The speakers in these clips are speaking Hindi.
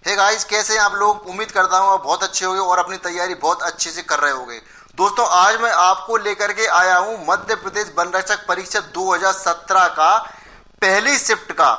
हे गाइस, कैसे हैं आप लोग। उम्मीद करता हूँ आप बहुत अच्छे होंगे और अपनी तैयारी बहुत अच्छे से कर रहे होंगे। दोस्तों, आज मैं आपको लेकर के आया हूँ मध्य प्रदेश वन रक्षक परीक्षा 2017 का पहली शिफ्ट का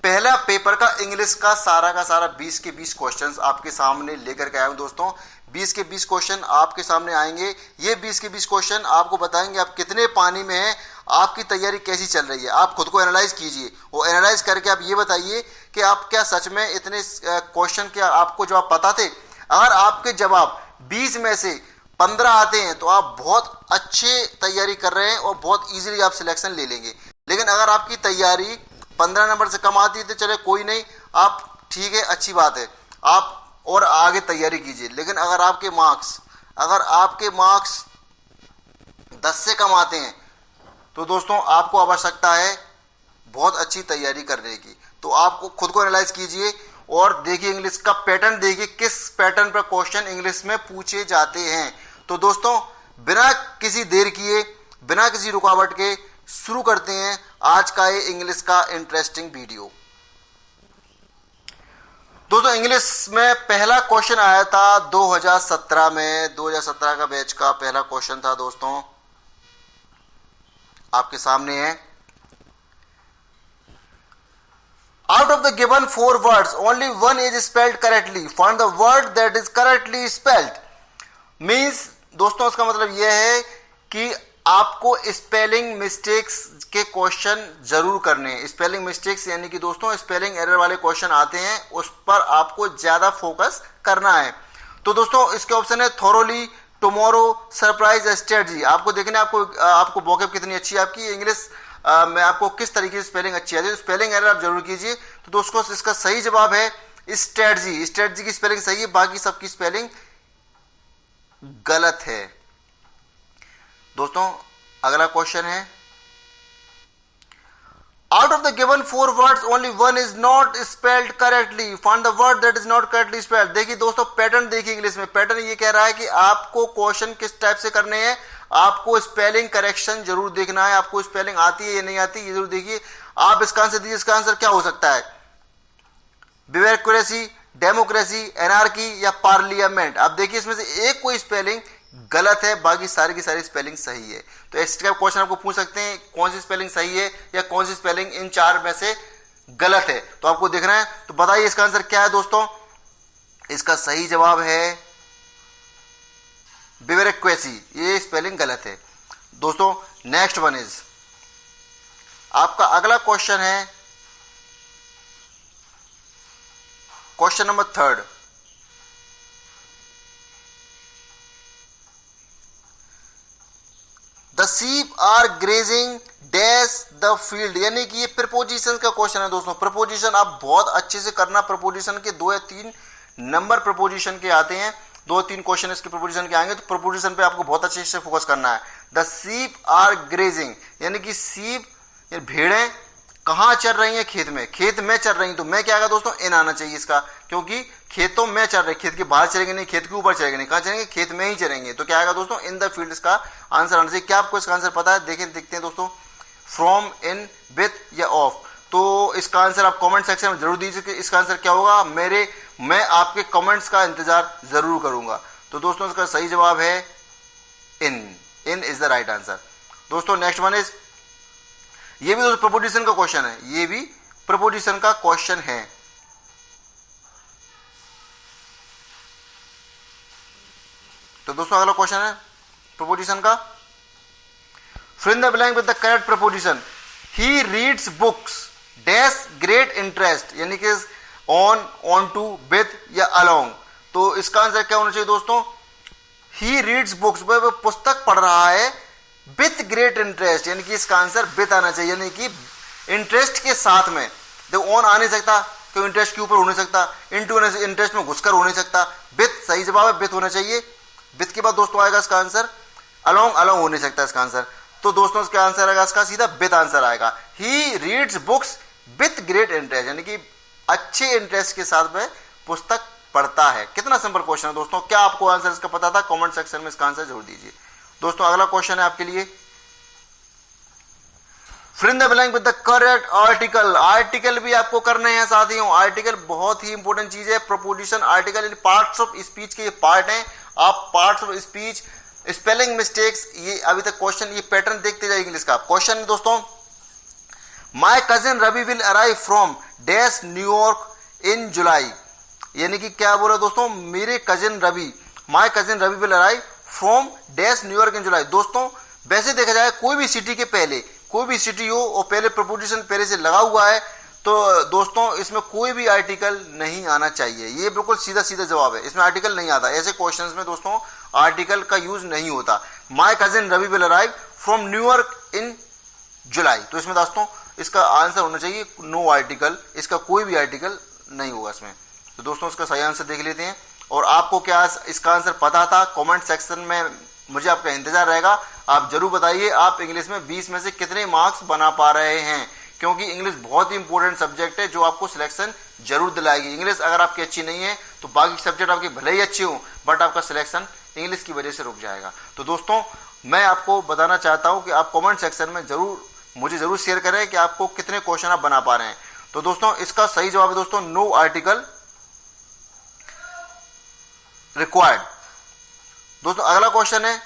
पहला पेपर का इंग्लिश का सारा 20 के 20 क्वेश्चंस आपके सामने लेकर के आया हूँ। दोस्तों, 20 के 20 क्वेश्चन आपके सामने आएंगे। ये 20 के 20 क्वेश्चन आपको बताएंगे आप कितने पानी में हैं, आपकी तैयारी कैसी चल रही है। आप खुद को एनालाइज कीजिए और एनालाइज करके आप ये बताइए कि आप क्या सच में इतने क्वेश्चन के आपको जवाब पता थे। अगर आपके जवाब 20 में से 15 आते हैं तो आप बहुत अच्छे तैयारी कर रहे हैं और बहुत ईजिली आप सिलेक्शन ले लेंगे। लेकिन अगर आपकी तैयारी 15 नंबर से कम आती है तो चले कोई नहीं, आप ठीक है, अच्छी बात है, आप और आगे तैयारी कीजिए। लेकिन अगर आपके मार्क्स 10 से कम आते हैं तो दोस्तों आपको आवश्यकता है बहुत अच्छी तैयारी करने की। तो आपको खुद को एनालाइज कीजिए और देखिए इंग्लिश का पैटर्न, देखिए किस पैटर्न पर क्वेश्चन इंग्लिश में पूछे जाते हैं। तो दोस्तों, बिना किसी देर किए, बिना किसी रुकावट के शुरू करते हैं आज का ये इंग्लिश का इंटरेस्टिंग वीडियो। दोस्तों, इंग्लिश में पहला क्वेश्चन आया था 2017 में। 2017 का बैच का पहला क्वेश्चन था दोस्तों, आपके सामने है। Out of the given 4 words only one is spelled correctly, find the word that is correctly spelled. Means दोस्तों, इसका मतलब यह है कि आपको स्पेलिंग मिस्टेक्स के क्वेश्चन जरूर करने हैं। स्पेलिंग मिस्टेक्स यानी कि दोस्तों स्पेलिंग एरर वाले क्वेश्चन आते हैं, उस पर आपको ज्यादा फोकस करना है। तो दोस्तों, इसके ऑप्शन है थोरोली, टुमारो, सरप्राइज, स्ट्रेटजी। आपको देखना आपको वोकैब कितनी अच्छी है आपकी इंग्लिश में, आपको किस तरीके से स्पेलिंग अच्छी आती है। स्पेलिंग एरर आप जरूर कीजिए। तो दोस्तों, इसका सही जवाब है स्ट्रेटजी। स्ट्रेटजी की स्पेलिंग सही है, बाकी सबकी स्पेलिंग गलत है। दोस्तों, अगला क्वेश्चन है out of the given 4 words only one is not spelled correctly, find the word that is not correctly spelled. देखिए दोस्तों, पैटर्न देखिए इंग्लिश में। पैटर्न ये कह रहा है कि आपको क्वेश्चन किस टाइप से करने हैं। आपको स्पेलिंग करेक्शन जरूर देखना है, आपको स्पेलिंग आती है या नहीं आती ये जरूर देखिए। आप इसका आंसर दीजिए। इसका आंसर क्या हो सकता है? ब्यूरोक्रेसी, डेमोक्रेसी, एनार्की या पार्लियामेंट। आप देखिए इसमें से एक कोई स्पेलिंग गलत है, बाकी सारी की सारी स्पेलिंग सही है। तो इसका क्वेश्चन आपको पूछ सकते हैं कौन सी स्पेलिंग सही है या कौन सी स्पेलिंग इन 4 में से गलत है। तो आपको देखना है। तो बताइए इसका आंसर क्या है दोस्तों। इसका सही जवाब है ब्यूरोक्रेसी, ये स्पेलिंग गलत है। दोस्तों, नेक्स्ट वन इज आपका अगला क्वेश्चन है question number 3। The sheep are grazing dash the field, यानी कि ये प्रपोजिशन का क्वेश्चन है। दोस्तों, प्रपोजिशन आप बहुत अच्छे से करना। प्रपोजिशन के 2 या 3 नंबर प्रपोजिशन के आते हैं, 2-3 क्वेश्चन इसके प्रपोजिशन के आएंगे। तो प्रपोजिशन पे आपको बहुत अच्छे से फोकस करना है। द शीप आर ग्रेजिंग, यानी कि शीप भेड़ें कहां चर रही हैं? खेत में। खेत में चर रही, तो मैं क्या आएगा दोस्तों? इन आना चाहिए इसका, क्योंकि खेतों में चर रहे। खेत के बाहर चलेंगे नहीं, खेत के ऊपर चलेंगे नहीं, कहां चलेंगे? खेत में ही चलेंगे। तो क्या आएगा दोस्तों? इन द फील्ड इसका आंसर आना चाहिए। क्या आपको इसका आंसर पता है? देखते हैं दोस्तों, फ्रॉम, इन, विथ या ऑफ। तो इसका आंसर आप कमेंट सेक्शन में जरूर दीजिए कि इसका आंसर क्या होगा। मैं आपके कमेंट्स का इंतजार जरूर करूंगा। तो दोस्तों, इसका सही जवाब है इन इज द राइट आंसर। दोस्तों, नेक्स्ट वन इज, ये भी दोस्तों प्रपोजिशन का क्वेश्चन है, ये भी प्रपोजिशन का क्वेश्चन है। तो दोस्तों, अगला क्वेश्चन है प्रपोजिशन का। Fill in the blank with the correct preposition. He reads books dash great interest, यानी कि ऑन टू, विद या अलोंग। तो इसका आंसर क्या होना चाहिए दोस्तों? ही रीड्स बुक्स, वह पुस्तक पढ़ रहा है विथ ग्रेट इंटरेस्ट, यानी कि इसका आंसर विथ आना चाहिए, यानी कि इंटरेस्ट के साथ में। देखो, ऑन आ नहीं सकता, क्यों? इंटरेस्ट के ऊपर हो नहीं सकता, इनटू इंटरेस्ट में घुसकर हो नहीं सकता। विथ सही जवाब है, विथ होना चाहिए। विथ के बाद दोस्तों आएगा इसका आंसर अलोंग हो नहीं सकता इसका आंसर। तो दोस्तों, इसका आंसर आएगा इसका सीधा विथ आंसर आएगा। ही reads books with great interest, यानी कि अच्छे इंटरेस्ट के साथ में पुस्तक पढ़ता है। कितना सिंपल क्वेश्चन है दोस्तों। क्या आपको आंसर इसका पता था? कमेंट सेक्शन में इसका आंसर जरूर दीजिए। दोस्तों, अगला क्वेश्चन है आपके लिए fill in the blank with the correct article. Article भी आपको करने हैं साथियों, आर्टिकल बहुत ही इंपॉर्टेंट चीज है। Proposition article in parts of speech के ये पार्ट हैं। आप parts of speech, spelling mistakes, ये अभी तक क्वेश्चन, ये पैटर्न देखते जाइए इंग्लिश का। क्वेश्चन दोस्तों, my cousin Ravi will arrive from dash New York in July. यानी कि क्या बोला दोस्तों, मेरे cousin Ravi, my cousin Ravi will arrive from dash New York in July. दोस्तों वैसे देखा जाए कोई भी सिटी के पहले, कोई भी सिटी हो और पहले प्रपोजिशन पहले से लगा हुआ है तो दोस्तों इसमें कोई भी आर्टिकल नहीं आना चाहिए। ये बिल्कुल सीधा सीधा जवाब है, इसमें आर्टिकल नहीं आता। ऐसे क्वेश्चंस में दोस्तों आर्टिकल का यूज नहीं होता। My cousin Ravi will arrive from New York in July, तो इसमें दोस्तों इसका आंसर होना चाहिए नो आर्टिकल, इसका कोई भी आर्टिकल नहीं होगा इसमें। तो दोस्तों इसका सही आंसर देख लेते हैं। और आपको क्या इसका आंसर पता था? कमेंट सेक्शन में मुझे आपका इंतजार रहेगा। आप जरूर बताइए आप इंग्लिश में 20 में से कितने मार्क्स बना पा रहे हैं, क्योंकि इंग्लिश बहुत ही इंपॉर्टेंट सब्जेक्ट है जो आपको सिलेक्शन जरूर दिलाएगी। इंग्लिश अगर आपकी अच्छी नहीं है तो बाकी सब्जेक्ट आपके भले ही अच्छे हो, बट आपका सिलेक्शन इंग्लिश की वजह से रुक जाएगा। तो दोस्तों मैं आपको बताना चाहता हूं कि आप कमेंट सेक्शन में मुझे जरूर शेयर करें कि आपको कितने क्वेश्चन आप बना पा रहे हैं। तो दोस्तों इसका सही जवाब है दोस्तों नो आर्टिकल रिक्वायर्ड। दोस्तों अगला क्वेश्चन है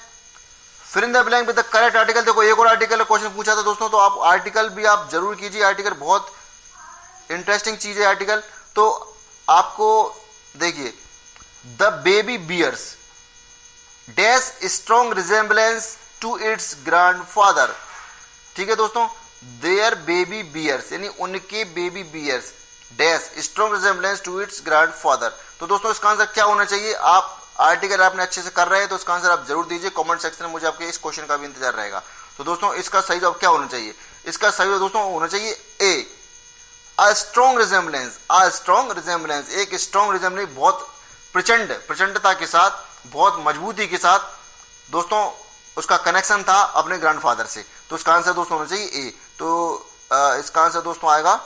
fill in the blank with the correct article. देखो एक और आर्टिकल क्वेश्चन पूछा था दोस्तों, तो आप आर्टिकल भी आप जरूर कीजिए। आर्टिकल बहुत इंटरेस्टिंग चीज है आर्टिकल। तो आपको देखिए, the baby bears dash strong resemblance to its grandfather. ठीक है दोस्तों, देयर बेबी बियर्स यानी उनके baby bears dash strong resemblance to its grandfather. तो दोस्तों इसका आंसर क्या होना चाहिए? आप आर्टिकल आपने अच्छे से कर रहे हैं तो इसका आंसर आप जरूर दीजिए कमेंट सेक्शन में, मुझे आपके इस क्वेश्चन का भी इंतजार रहेगा। तो दोस्तों इसका सही जवाब क्या होना चाहिए? इसका सही जवाब दोस्तों होना चाहिए a, a strong resemblance. A strong resemblance, एक स्ट्रॉन्ग रिजेम्बलेंस, बहुत प्रचंडता के साथ, बहुत मजबूती के साथ दोस्तों उसका कनेक्शन था अपने ग्रैंडफादर से। तो इसका आंसर दोस्तों होना चाहिए ए। तो इसका आंसर दोस्तों आएगा,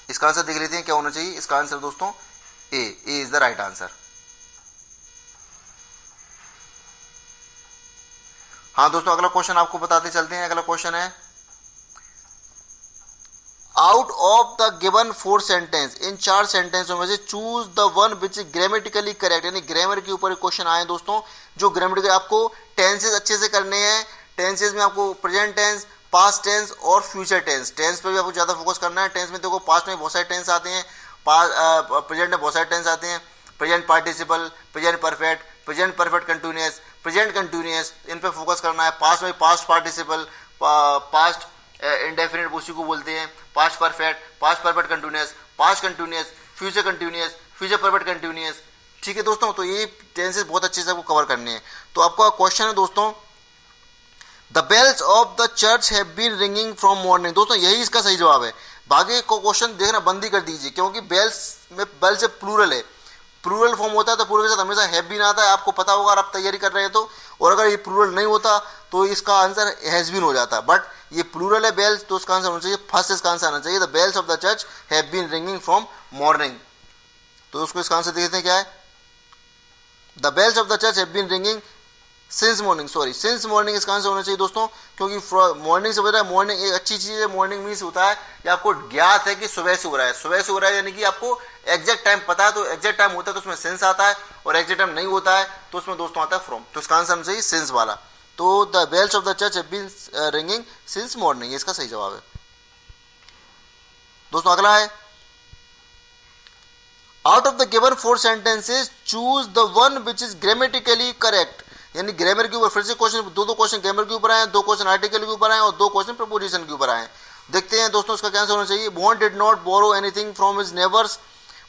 इसका आंसर देख लेते हैं क्या होना चाहिए। इसका आंसर दोस्तों ए इज द राइट आंसर। हाँ दोस्तों अगला क्वेश्चन आपको बताते चलते हैं। अगला क्वेश्चन है out of the given 4 sentence, इन 4 सेंटेंसों में से choose the one which is grammatically correct. यानी ग्रामर के ऊपर क्वेश्चन आए दोस्तों, जो ग्रामेटिकल, आपको टेंसेस अच्छे से करने हैं। टेंसेस में आपको प्रेजेंट टेंस, पास्ट टेंस और फ्यूचर टेंस। टेंस पे भी आपको ज्यादा फोकस करना है। टेंस में देखो पास्ट में बहुत सारे टेंस आते हैं, प्रेजेंट में बहुत सारे टेंस आते हैं, present participle, present perfect, present perfect continuous, present continuous, इन पे फोकस करना है। पास्ट में पास्ट पार्टिसिपल, पास्ट इंडेफिनिट उसी को बोलते हैं, past perfect continuous, past continuous, future continuous, future perfect continuous. ठीक है दोस्तों, तो ये टेंसेस बहुत अच्छे से आपको कवर करने हैं। तो आपका क्वेश्चन है दोस्तों, the bells of the church have been ringing from morning. दोस्तों यही इसका सही जवाब है। बाकी को क्वेश्चन देखना बंद ही कर दीजिए, क्योंकि बेल्स में बेल से प्लूरल है, प्लूरल फॉर्म होता है तो प्लूरल के साथ हमेशा हैव बीन आता है। आपको पता होगा अगर आप तैयारी कर रहे हैं तो। और अगर ये प्लूरल नहीं होता तो इसका आंसर हैज बीन हो जाता। बट ये प्लूरल है बेल्स, तो इसका आंसर होना चाहिए फर्स्ट, इसका आंसर आना चाहिए the bells of the church have been ringing from morning. तो उसको इसका आंसर देखते हैं क्या है। The bells of the church have been ringing since morning, sorry since morning इसका आंसर होना चाहिए दोस्तों, क्योंकि मॉर्निंग से बता है, मॉर्निंग एक अच्छी चीज है। मॉर्निंग मीन्स होता है कि आपको ज्ञात है कि सुबह से हो रहा है, सुबह से हो रहा है, यानी कि आपको एग्जैक्ट टाइम पता है। तो एग्जैक्ट टाइम होता है तो उसमें सिंस आता है, और एग्जैक्ट टाइम नहीं होता है तो उसमें दोस्तों आता है फ्रॉम। तो इसका आंसर होना चाहिए सिंस वाला। तो the bells of the church have been ringing since morning, इसका सही जवाब है दोस्तों। अगला है out of the given 4 sentences choose the one which is grammatically correct. यानी ग्रामर के ऊपर फिर से क्वेश्चन, दो क्वेश्चन ग्रामर के ऊपर आए, 2 क्वेश्चन आर्टिकल के ऊपर आए और 2 क्वेश्चन प्रपोजिशन के ऊपर आए। देखते हैं दोस्तों इसका क्या आंसर होना चाहिए। Mohan did not borrow anything from his neighbours.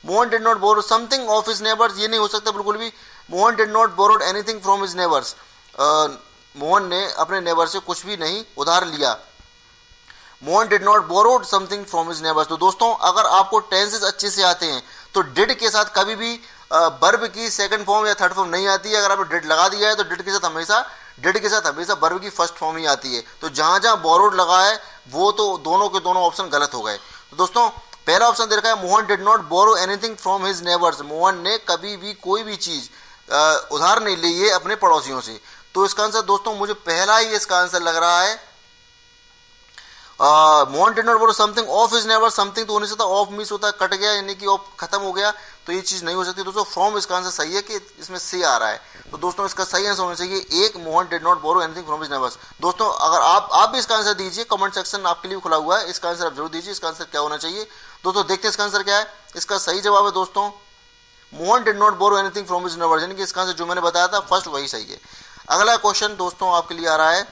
Mohan did not borrow something of his neighbours, ये नहीं हो सकता बिल्कुल भी। Mohan did not borrowed anything from his neighbours, Mohan ने अपने नेबर से कुछ भी नहीं उधार लिया। Mohan did not borrowed something from his neighbours. तो दोस्तों अगर आपको टेंसेस अच्छे से आते हैं तो डिड के साथ कभी भी वर्ब की सेकंड फॉर्म या थर्ड फॉर्म नहीं आती है। अगर आपने डिड लगा दिया है तो डिड के साथ हमेशा वर्ब की फर्स्ट फॉर्म ही आती है। तो जहां जहां बोरोड लगा है वो तो दोनों के दोनों ऑप्शन गलत हो गए। तो दोस्तों पहला ऑप्शन दे रखा है Mohan did not borrow anything from his neighbours, Mohan ने कभी भी कोई भी चीज उधार नहीं ली है अपने पड़ोसियों से। तो इसका आंसर दोस्तों मुझे पहला ही इसका आंसर लग रहा है Mohan did not borrow something, of is never something तो हो नहीं सकता, ऑफ मिस होता है कट गया यानी कि ऑफ खत्म हो गया, तो ये चीज नहीं हो सकती दोस्तों। फ्रॉम इसका आंसर सही है कि इसमें सी आ रहा है, तो दोस्तों इसका सही आंसर होना चाहिए एक, Mohan did not borrow anything from his neighbours. दोस्तों अगर आप भी इसका आंसर दीजिए, कमेंट सेक्शन आपके लिए खुला हुआ है, इसका आंसर आप जरूर दीजिए, इसका आंसर क्या होना चाहिए। दोस्तों देखते हैं इसका आंसर क्या है। इसका सही जवाब है दोस्तों Mohan did not borrow anything from his neighbours, यानी कि इसका आंसर जो मैंने बताया था फर्स्ट वही सही है। अगला क्वेश्चन दोस्तों आपके लिए आ रहा है,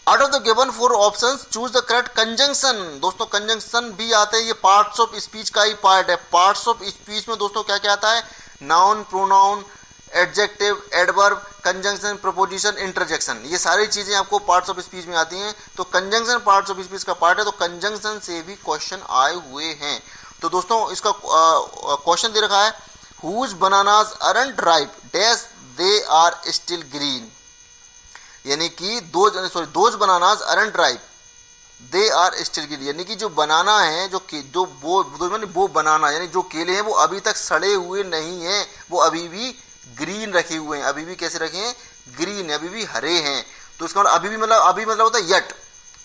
out of the given 4 options choose the correct conjunction. दोस्तों कंजंक्शन भी आते हैं, ये पार्ट्स ऑफ स्पीच का ही पार्ट है। पार्ट्स ऑफ स्पीच में दोस्तों क्या क्या आता है, noun, pronoun, adjective, adverb, conjunction, preposition, interjection, ये सारी चीजें आपको पार्ट्स ऑफ स्पीच में आती हैं। तो कंजंक्शन पार्ट्स ऑफ स्पीच का पार्ट है, तो कंजंक्शन से भी क्वेश्चन आए हुए हैं। तो दोस्तों इसका क्वेश्चन दे रखा है, whose bananas aren't ripe dash they are still green, यानी कि those bananas aren't ripe they are still green, यानी कि जो बनाना है वो बनाना यानी जो केले हैं वो अभी तक सड़े हुए नहीं हैं, वो अभी भी ग्रीन रखे हुए हैं। अभी भी कैसे रखे हैं, ग्रीन, अभी भी हरे हैं। तो इसका मतलब अभी मतलब होता है यट,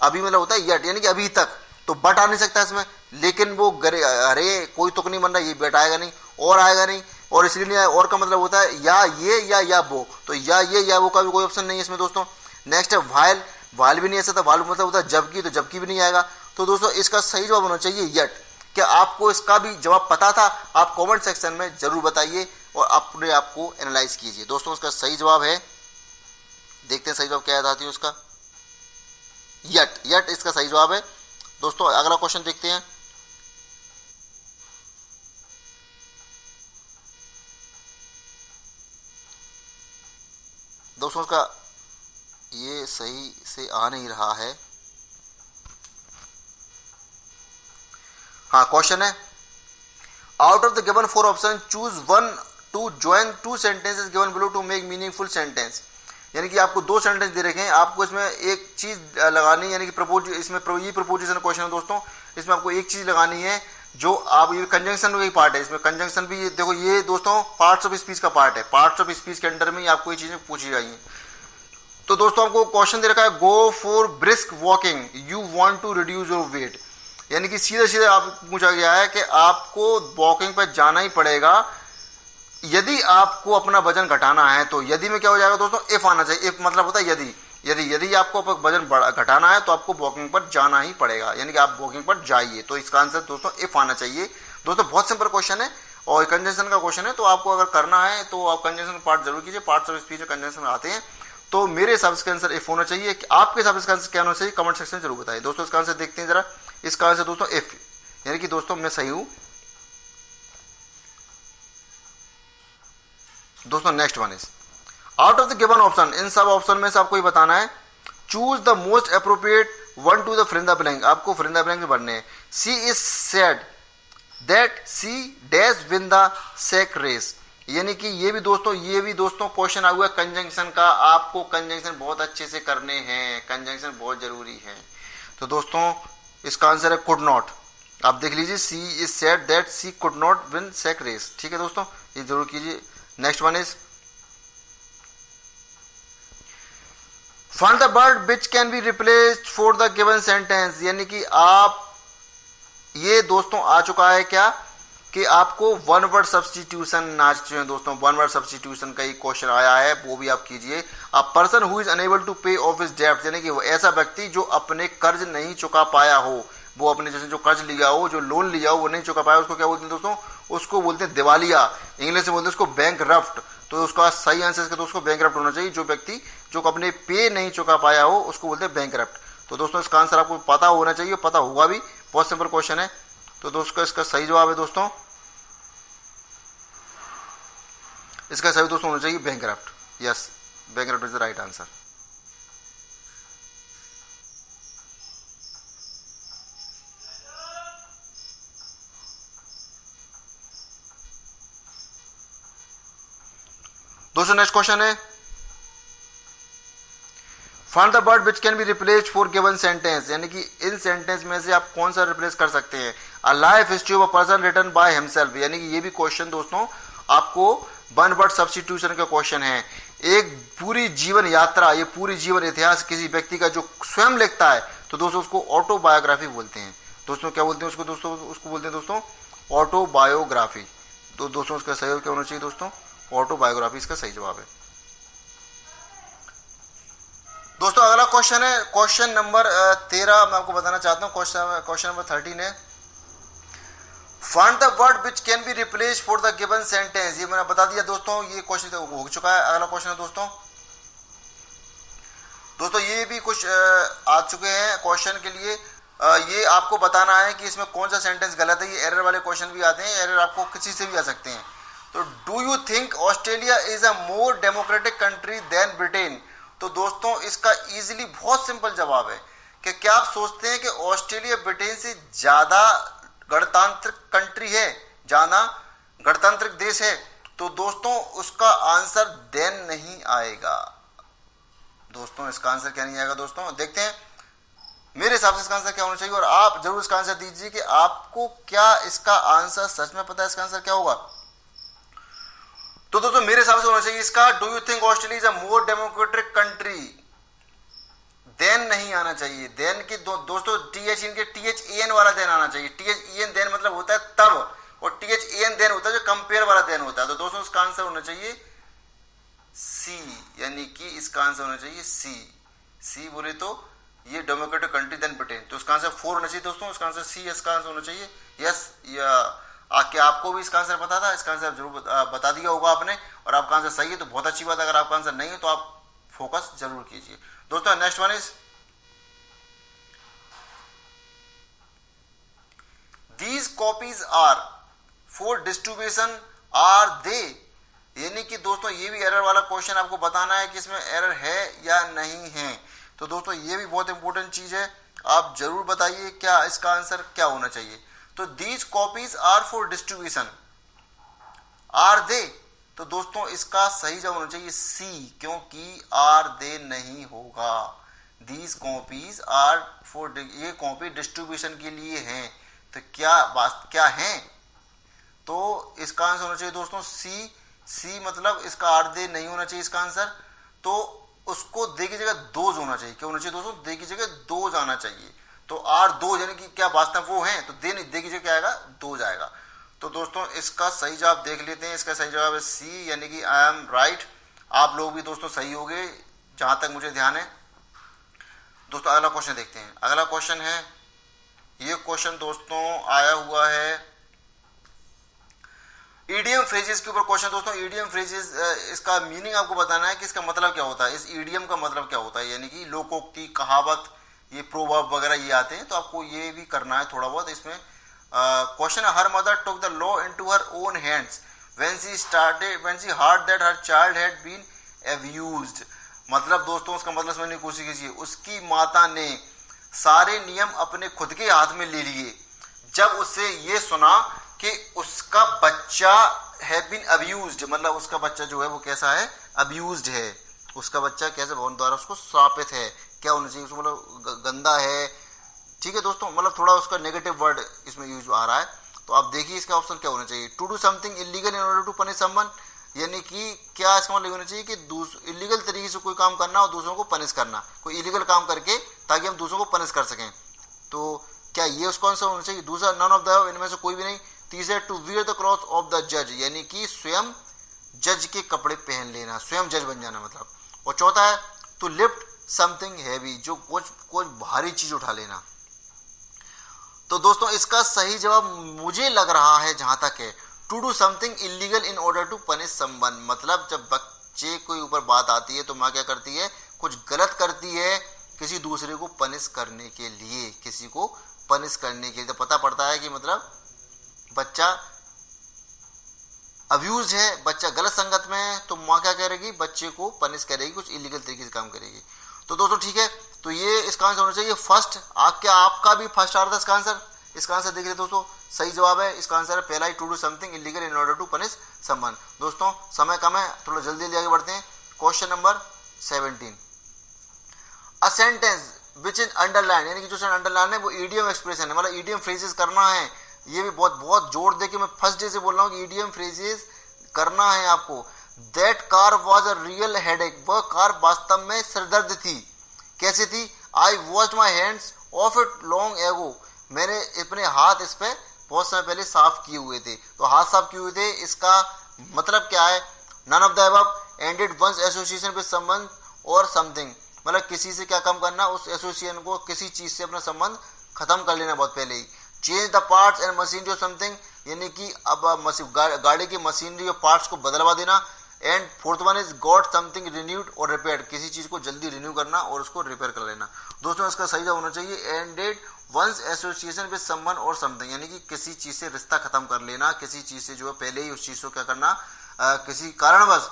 अभी मतलब होता है यट यानी कि अभी तक, तो बट आ नहीं सकता इसमें, लेकिन वो हरे कोई तुक नहीं बन रहा, ये बट आएगा नहीं और आएगा नहीं, और इसलिए नहीं आया। और का मतलब होता है या ये या वो, तो या ये या वो का भी कोई ऑप्शन नहीं है इसमें दोस्तों। नेक्स्ट है वाइल, वाइल भी नहीं आ सकता, वाइल मतलब होता है जबकि, तो जबकि भी नहीं आएगा। तो दोस्तों इसका सही जवाब होना चाहिए यट। क्या आपको इसका भी जवाब पता था? आप कमेंट सेक्शन में जरूर बताइए और अपने आप को एनालाइज कीजिए। दोस्तों उसका सही जवाब है, देखते हैं सही जवाब क्या है साथियों उसका, यट, यट इसका सही जवाब है। दोस्तों अगला क्वेश्चन देखते हैं, दोस्तों उसका ये सही से आ नहीं रहा है। हाँ क्वेश्चन है, out of the given 4 option choose one to join 2 sentences given below to make meaningful sentence, यानी कि आपको 2 सेंटेंस दे रखे हैं, आपको इसमें एक चीज लगानी, यानी कि इसमें ये प्रपोजिशन क्वेश्चन है दोस्तों, इसमें आपको एक चीज लगानी है जो आप, ये कंजंक्शन का ही पार्ट है, इसमें कंजंक्शन भी ये देखो, ये दोस्तों पार्ट्स ऑफ स्पीच का पार्ट है, पार्ट्स ऑफ स्पीच के अंडर में ही आपको ये चीजें पूछी गई हैं। तो दोस्तों आपको क्वेश्चन दे रखा है, go for brisk walking you want to reduce your weight, यानी कि सीधे सीधे आपको पूछा गया है कि आपको वॉकिंग पर जाना ही पड़ेगा यदि आपको अपना वजन घटाना है। तो यदि में क्या हो जाएगा दोस्तों, इफ आना चाहिए, इफ मतलब होता है यदि आपको वजन घटाना है तो आपको वॉकिंग पर जाना ही पड़ेगा, यानी कि आप वॉकिंग पर जाइए। तो इसका आंसर दोस्तों इफ आना चाहिए। दोस्तों बहुत सिंपल क्वेश्चन है और कंजंक्शन का क्वेश्चन है, तो आपको अगर करना है तो आप कंजंक्शन पार्ट जरूर कीजिए, पार्ट्स ऑफ स्पीच में कंजंक्शन आते हैं। तो मेरे हिसाब से आंसर इफ होना चाहिए, कि आपके हिसाब से इसका आंसर क्या होना चाहिए कमेंट सेक्शन में जरूर बताइए। दोस्तों इसका आंसर देखते हैं जरा, इसका आंसर दोस्तों इफ, यानी कि दोस्तों मैं सही हूं। दोस्तों next one is out of the given option, इन सब ऑप्शन में से आपको ये बताना है, choose the most appropriate one to the fill in the blank, आपको फिल इन द ब्लैंक में भरने हैं। She is said that she dash win the sack race, यानी कि ये भी दोस्तों क्वेश्चन आ हुआ है कंजंक्शन का, आपको कंजंक्शन बहुत अच्छे से करने हैं, कंजंक्शन बहुत जरूरी है। तो दोस्तों इसका आंसर है कुड नॉट, आप देख लीजिए, she is said that she could not win sack race, ठीक है दोस्तों ये जरूर कीजिए। Next one is find the word which can be replaced for the given sentence, यानी कि आप, ये दोस्तों आ चुका है क्या कि आपको वन वर्ड सब्स्टिट्यूशन आज जो है दोस्तों, वन वर्ड सब्स्टिट्यूशन का ही क्वेश्चन आया है, वो भी आप कीजिए। A person who is unable to pay off his डेब्ट, यानी कि वो ऐसा व्यक्ति जो अपने कर्ज नहीं चुका पाया हो, वो अपने जैसे जो कर्ज लिया हो, जो लोन लिया हो वो नहीं चुका पाया, उसको क्या बोलते हैं दोस्तों, उसको बोलते हैं दिवालिया, इंग्लिश में बोलते हैं उसको बैंकरप्ट। तो उसका सही आंसर इसका दोस्तों बैंकरप्ट होना चाहिए, जो व्यक्ति जो अपने पे नहीं चुका पाया हो उसको बोलते हैं बैंकरप्ट। तो दोस्तों इसका आंसर आपको पता होना चाहिए, पता होगा भी, बहुत सिंपल क्वेश्चन है। तो दोस्तों इसका सही जवाब है दोस्तों, इसका सही दोस्तों होना चाहिए bankrupt, yes bankrupt is the right answer. दोस्तों नेक्स्ट क्वेश्चन है, find the word which can be replaced for given sentence, यानी कि इन सेंटेंस में से आप कौन सा रिप्लेस कर सकते हैं। A life history of a person written by himself, यानी कि ये भी क्वेश्चन दोस्तों आपको वन वर्ड सब्स्टिट्यूशन का क्वेश्चन है एक पूरी जीवन यात्रा, ये पूरी जीवन इतिहास किसी व्यक्ति का जो स्वयं लिखता है, तो दोस्तों उसको ऑटोबायोग्राफी बोलते हैं। दोस्तों क्या बोलते हैं उसको? दोस्तों उसको बोलते हैं दोस्तों ऑटोबायोग्राफी। तो दोस्तों इसका सही क्या होना चाहिए दोस्तों? ऑटोबायोग्राफी इसका सही जवाब है। दोस्तों अगला क्वेश्चन है क्वेश्चन नंबर 13। मैं आपको बताना चाहता हूँ क्वेश्चन नंबर 13 है, find the word which can be replace for the given sentence. ये मैंने बता दिया दोस्तों, ये क्वेश्चन हो चुका है। अगला क्वेश्चन है दोस्तों ये भी कुछ आ चुके हैं क्वेश्चन के लिए। ये आपको बताना है कि इसमें कौन सा सेंटेंस गलत है। ये एरर वाले क्वेश्चन भी आते हैं, एरर आपको किसी से भी आ सकते हैं। तो do you think Australia is a more democratic country than Britain. तो दोस्तों इसका इजीली बहुत सिंपल जवाब है कि क्या आप सोचते हैं कि ऑस्ट्रेलिया ब्रिटेन से ज्यादा गणतांत्रिक कंट्री है, ज्यादा गणतांत्रिक देश है? तो दोस्तों उसका आंसर देन नहीं आएगा। दोस्तों इसका आंसर क्या नहीं आएगा? दोस्तों देखते हैं मेरे हिसाब से इसका आंसर क्या होना चाहिए, और आप जरूर इसका आंसर दीजिए कि आपको क्या इसका आंसर सच में पता है इसका आंसर क्या होगा। तो दोस्तों मेरे हिसाब से होना चाहिए इसका, do you think Australia is a more democratic country. Than नहीं आना चाहिए। देन की दोस्तों TH इनके THAN वाला देन आना चाहिए। THAN देन मतलब होता है तब, और THAN देन होता है जो कंपेयर वाला देन होता है। तो दोस्तों इसका आंसर होना चाहिए सी, यानी कि इसका आंसर होना चाहिए सी बोले तो ये डेमोक्रेटिक कंट्री देन ब्रिटेन। तो इसका आंसर 4 होना चाहिए दोस्तों, इसका आंसर सी, इसका आंसर होना चाहिए यस। क्या आपको भी इसका आंसर पता था? इसका आंसर जरूर बता दिया होगा आपने, और आपका आंसर सही है तो बहुत अच्छी बात है। अगर आपका आंसर नहीं है तो आप फोकस जरूर कीजिए। दोस्तों next one is these copies are for distribution are they. यानी कि दोस्तों ये भी एरर वाला क्वेश्चन आपको बताना है कि इसमें एरर है या नहीं है। तो दोस्तों ये भी बहुत इंपॉर्टेंट चीज है, आप जरूर बताइए क्या इसका आंसर क्या होना चाहिए। तो these copies are for distribution are they. तो दोस्तों इसका सही जवाब होना चाहिए सी, क्योंकि आर दे नहीं होगा। दीज कॉपीज आर फॉर, ये कॉपी डिस्ट्रीब्यूशन के लिए हैं। तो क्या है? तो इसका आंसर होना चाहिए दोस्तों सी मतलब इसका आर दे नहीं होना चाहिए इसका आंसर। तो उसको दे की जगह दोज होना चाहिए। क्या होना चाहिए दोस्तों? दे की जगह दोज आना चाहिए। तो आर दो यानी कि क्या वास्तव वो हैं, तो दे नहीं, दे की जगह क्या आएगा? दोज आएगा। तो दोस्तों इसका सही जवाब देख लेते हैं। इसका सही जवाब है सी, यानी कि आई एम राइट। आप लोग भी दोस्तों सही हो गए जहां तक मुझे ध्यान है। दोस्तों अगला क्वेश्चन देखते हैं। अगला क्वेश्चन है, ये क्वेश्चन दोस्तों आया हुआ है ईडीएम फ्रेजेस के ऊपर क्वेश्चन। दोस्तों ईडीएम फ्रेजेस, इसका मीनिंग आपको बताना है कि इसका मतलब क्या होता है, इस ईडीएम का मतलब क्या होता है। यानी कि लोकोक्ति, कहावत, ये प्रोवर्ब वगैरह ये आते हैं, तो आपको ये भी करना है थोड़ा बहुत इसमें। Question, her mother took the law into her own hands when she heard that her child had been abused. मतलब दोस्तों उसका मतलब समझने की कोशिश कीजिए। उसकी माता ने सारे नियम अपने खुद के हाथ में ले लिए जब उससे ये सुना कि उसका बच्चा है बीन अब्यूज्ड, मतलब उसका बच्चा जो है वो कैसा है? अब्यूज्ड है। उसका बच्चा कैसे भगवान द्वारा उसको श्रापित है। क्या होना चाहिए उसको? मतलब गंदा है। ठीक है दोस्तों, मतलब थोड़ा उसका नेगेटिव वर्ड इसमें यूज आ रहा है। तो आप देखिए इसका ऑप्शन क्या होना चाहिए। To do something illegal in order to punish someone, यानी कि क्या इसका मतलब होना चाहिए कि इलीगल तरीके से कोई काम करना और दूसरों को पनिश करना, कोई इलीगल काम करके ताकि हम दूसरों को पनिश कर सकें। तो क्या ये उसका आंसर होना चाहिए? दूसरा, नन ऑफ द, इनमें से कोई भी नहीं। तीसरा, to wear the cross of the जज, यानी कि स्वयं जज के कपड़े पहन लेना, स्वयं जज बन जाना मतलब। और चौथा है टू लिफ्ट समथिंग हैवी, जो कुछ भारी चीज उठा लेना। तो दोस्तों इसका सही जवाब मुझे लग रहा है जहां तक है to do something illegal in order to punish someone. मतलब जब बच्चे के ऊपर बात आती है तो माँ क्या करती है? कुछ गलत करती है किसी दूसरे को पनिश करने के लिए, किसी को पनिश करने के लिए। तो पता पड़ता है कि मतलब बच्चा अब्यूज है, बच्चा गलत संगत में है, तो माँ क्या करेगी? बच्चे को पनिश करेगी, कुछ इलीगल तरीके से काम करेगी। तो दोस्तों ठीक है, तो ये इसका आंसर होना चाहिए फर्स्ट। क्या आपका भी फर्स्ट आ रहा था इसका आंसर? इसका आंसर देखिए दोस्तों, सही जवाब है इसका आंसर है पहला ही, to do something illegal in order to punish someone. दोस्तों समय कम है, थोड़ा जल्दी जल्दी आगे बढ़ते हैं। Question number 17, a sentence which is underline, यानी कि जो अंडरलाइन है वो ईडीएम एक्सप्रेशन है, मतलब ईडीएम फ्रेजेस करना है। ये भी बहुत जोर दे के मैं फर्स्ट डे से बोल रहा हूँ कि ईडीएम फ्रेजेस करना है आपको, that car was a real headache, वह कार वास्तव में सिरदर्द थी। कैसी थी? I washed my hands off it long ago, मैंने अपने हाथ इस पे बहुत समय पहले साफ किए हुए थे। तो हाथ साफ किए हुए थे, इसका मतलब क्या है? None of the above ended ones association with someone और समथिंग, मतलब किसी से क्या कम करना, उस एसोसिएशन को किसी चीज से अपना संबंध खत्म कर लेना बहुत पहले ही। Change the parts and machinery और समथिंग, यानी कि अब गाड़ी की मशीनरी और पार्ट्स को बदलवा देना। And fourth one is got something renewed और रिपेयर, किसी चीज को जल्दी रिन्यू करना और उसको रिपेयर कर लेना। दोस्तों इसका सही जवाब होना चाहिए ended ones association with someone और समथिंग, यानी कि किसी चीज से रिश्ता खत्म कर लेना, किसी चीज से जो है पहले ही उस चीज को क्या करना, किसी कारणवश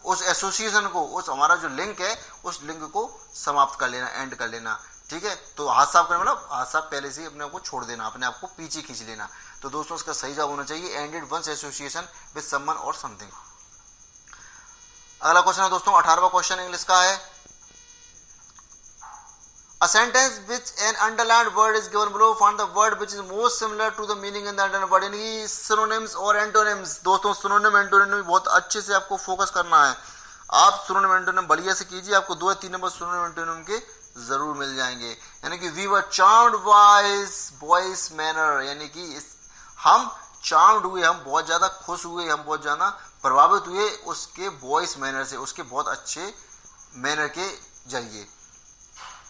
उस एसोसिएशन को, उस हमारा जो लिंक है उस लिंक को समाप्त कर लेना, एंड कर लेना। ठीक है, तो हाथ साफ करना मतलब हाथ साफ पहले से ही अपने आप को छोड़ देना, अपने आप को पीछे खींच लेना। तो दोस्तों इसका सही जवाब होना चाहिए ended ones association with someone और समथिंग। अगला क्वेश्चन है दोस्तों 18वां क्वेश्चन इंग्लिश का है। A sentence which an underlined word is given below, find the word which is most similar to the meaning in the underlined word, यानी synonyms और antonyms। दोस्तों synonym antonym बहुत अच्छे से आपको फोकस करना है। आप synonym antonym बढ़िया से कीजिए, आपको 2 या 3 नंबर synonym antonym के जरूर मिल जाएंगे। यानी कि we were charmed by his boyish manner, यानी कि हम charmed हुए, हम बहुत ज्यादा खुश हुए, हम बहुत ज्यादा प्रभावित हुए उसके boyish manner से, उसके बहुत अच्छे मैनर के जरिए।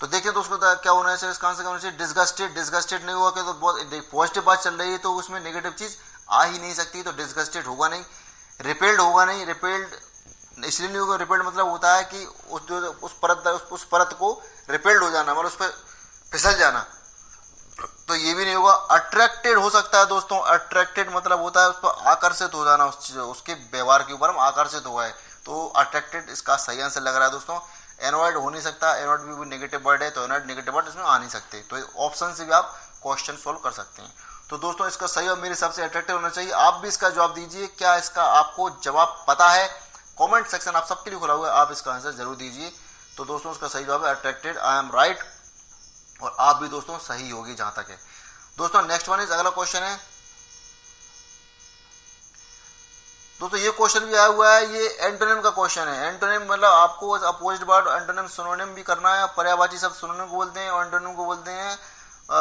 तो देखिए तो उसको क्या होना है, इसका आंसर क्या होना चाहिए? डिस्गस्टेड। डिस्गस्टेड नहीं हुआ कि तो बहुत पॉजिटिव बात चल रही है तो उसमें नेगेटिव चीज आ ही नहीं सकती, तो डिस्गस्टेड होगा नहीं। रिपेल्ड होगा नहीं, रिपेल्ड इसलिए नहीं होगा, रिपेल्ड मतलब होता है कि उस परत को रिपेल्ड हो जाना, मतलब उस पर फिसल जाना, तो ये भी नहीं होगा। अट्रैक्टेड हो सकता है दोस्तों, अट्रैक्टेड मतलब होता है उस पर आकर्षित हो जाना, उसके व्यवहार के ऊपर हम आकर्षित हो गए, तो अट्रैक्टेड इसका सही आंसर लग रहा है दोस्तों। एनॉयड हो नहीं सकता, एनॉयड भी नेगेटिव वर्ड है, तो एनॉयड नेगेटिव वर्ड इसमें आ नहीं सकते, तो ऑप्शन से भी आप क्वेश्चन सोल्व कर सकते हैं। तो दोस्तों इसका सही और मेरे हिसाब से अट्रैक्टिव होना चाहिए। आप भी इसका जवाब दीजिए, क्या इसका आपको जवाब पता है? कमेंट सेक्शन आप सबके लिए खुला हुआ है, आप इसका आंसर जरूर दीजिए। तो दोस्तों इसका सही जवाब है अट्रैक्टेड, आई एम राइट, और आप भी दोस्तों सही होगी जहां तक है। दोस्तों नेक्स्ट वन इज, अगला क्वेश्चन है दोस्तों, ये क्वेश्चन भी आया हुआ है, ये एंटोनिम का क्वेश्चन है। एंटोनिम मतलब आपको अपोजिट वर्ड एंटोनिम सिनोनिम भी करना है, पर्यायवाची शब्द सिनोनिम को बोलते हैं और एंटोनिम को बोलते हैं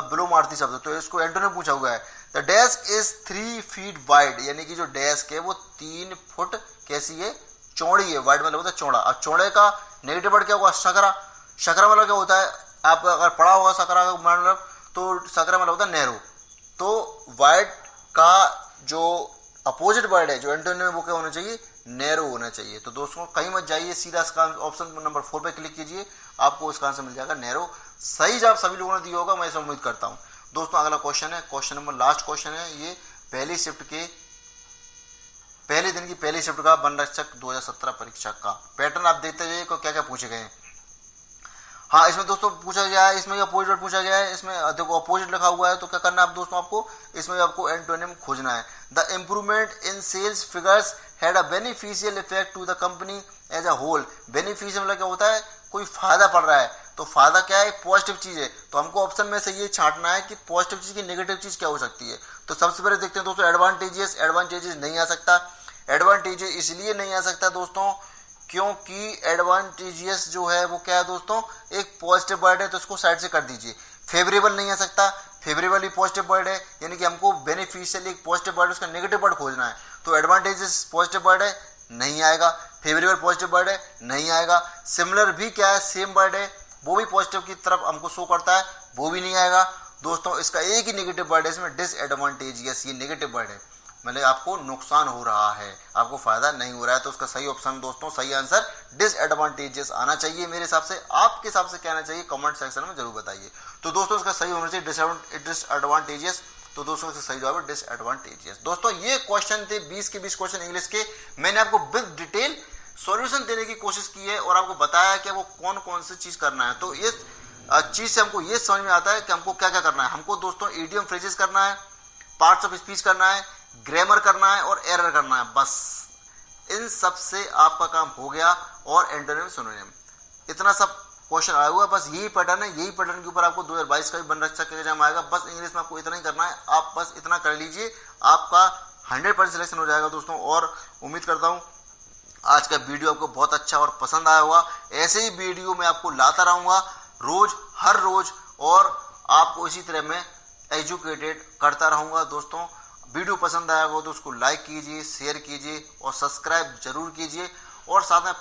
विलोमार्थी शब्द, तो इसको एंटोनिम पूछा हुआ है। The desk is 3 feet wide, यानी कि जो डेस्क है वो 3 फुट कैसी है? चौड़ी है। वाइड मतलब होता है चौड़ा। अब चौड़े का नेगेटिव वर्ड क्या होगा? सकरा। सकरा मतलब क्या होता है? आप अगर पढ़ा होगा सकरा का मतलब, तो सकरा मतलब होता है नैरो। तो वाइड का जो अपोजिट वर्ड है जो एंटोनिम है वो क्या होना चाहिए? नैरो होना चाहिए। तो दोस्तों कहीं मत जाइए, सीधा इसका ऑप्शन नंबर 4 पे क्लिक कीजिए, आपको इसका आंसर मिल जाएगा नैरो। सही जवाब सभी लोगों ने दिया होगा, मैं ऐसा उम्मीद करता हूं। दोस्तों अगला क्वेश्चन है, क्वेश्चन नंबर लास्ट क्वेश्चन है, ये पहली शिफ्ट के पहले दिन की पहली शिफ्ट का वन रक्षक 2017 परीक्षा का पैटर्न आप देखते जाइए क्या क्या पूछे गए हैं। हाँ इसमें दोस्तों पूछा गया है, इसमें अपोजिट पूछा गया है, इसमें देखो अपोजिट लिखा हुआ है, तो क्या करना है आप दोस्तों, आपको इसमें आपको एंटोनिम खोजना है। The improvement in sales figures had a beneficial effect to the company as a whole. Beneficial मतलब क्या होता है? कोई फायदा पड़ रहा है, तो फायदा क्या है? पॉजिटिव चीज है, तो हमको ऑप्शन में से ये छांटना है कि पॉजिटिव चीज की नेगेटिव चीज क्या हो सकती है। तो सबसे पहले देखते हैं दोस्तों एडवांटेजेस। एडवांटेजेस नहीं आ सकता। एडवांटेजेस इसलिए नहीं आ सकता दोस्तों क्योंकि एडवांटेजियस जो है वो क्या है दोस्तों? एक पॉजिटिव वर्ड है, तो उसको साइड से कर दीजिए। फेवरेबल नहीं आ सकता, फेवरेबल ही पॉजिटिव वर्ड है, यानी कि हमको बेनिफिशियल एक पॉजिटिव वर्ड उसका नेगेटिव वर्ड खोजना है। तो एडवांटेजेस पॉजिटिव वर्ड है, नहीं आएगा। फेवरेबल पॉजिटिव वर्ड है, नहीं आएगा। सिमिलर भी क्या है? सेम वर्ड है, वो भी पॉजिटिव की तरफ हमको शो करता है, वो भी नहीं आएगा। दोस्तों इसका एक ही नेगेटिव वर्ड है इसमें, डिसएडवांटेजियस, ये नेगेटिव वर्ड है, मतलब आपको नुकसान हो रहा है, आपको फायदा नहीं हो रहा है। तो उसका सही ऑप्शन दोस्तों, सही आंसर डिसएडवांटेजेस आना चाहिए मेरे हिसाब से। आपके हिसाब से क्या आना चाहिए कमेंट सेक्शन में जरूर बताइए। तो दोस्तों इसका सही होना चाहिए डिसएडवांटेजेस। तो दोस्तों इसका सही जवाब है डिसएडवांटेजेस। दोस्तों ये क्वेश्चन थे 20 के 20 क्वेश्चन इंग्लिश के। मैंने आपको विद डिटेल सॉल्यूशन देने की कोशिश की है और आपको बताया कि वो कौन कौन सी चीज करना है। तो इस चीज से हमको ये समझ में आता है कि हमको क्या क्या करना है। हमको दोस्तों इडियम फ्रेजेस करना है, पार्ट्स ऑफ स्पीच करना है, ग्रामर करना है और एरर करना है, बस इन सब से आपका काम हो गया। और एंटोनिम सिनोनिम, इतना सब क्वेश्चन आया हुआ है, बस यही पैटर्न है। यही पैटर्न के ऊपर आपको 2022 का भी वन रक्षक का एग्जाम आएगा। बस इंग्लिश में आपको इतना ही करना है, आप बस इतना कर लीजिए, आपका 100% सिलेक्शन हो जाएगा दोस्तों। और उम्मीद करता हूं आज का वीडियो आपको बहुत अच्छा और पसंद आया होगा। ऐसे ही वीडियो मैं आपको लाता रहूंगा रोज, हर रोज, और आपको इसी तरह मैं एजुकेटेड करता रहूंगा। दोस्तों, वीडियो पसंद आया हो तो उसको लाइक कीजिए, शेयर कीजिए और सब्सक्राइब जरूर कीजिए, और साथ में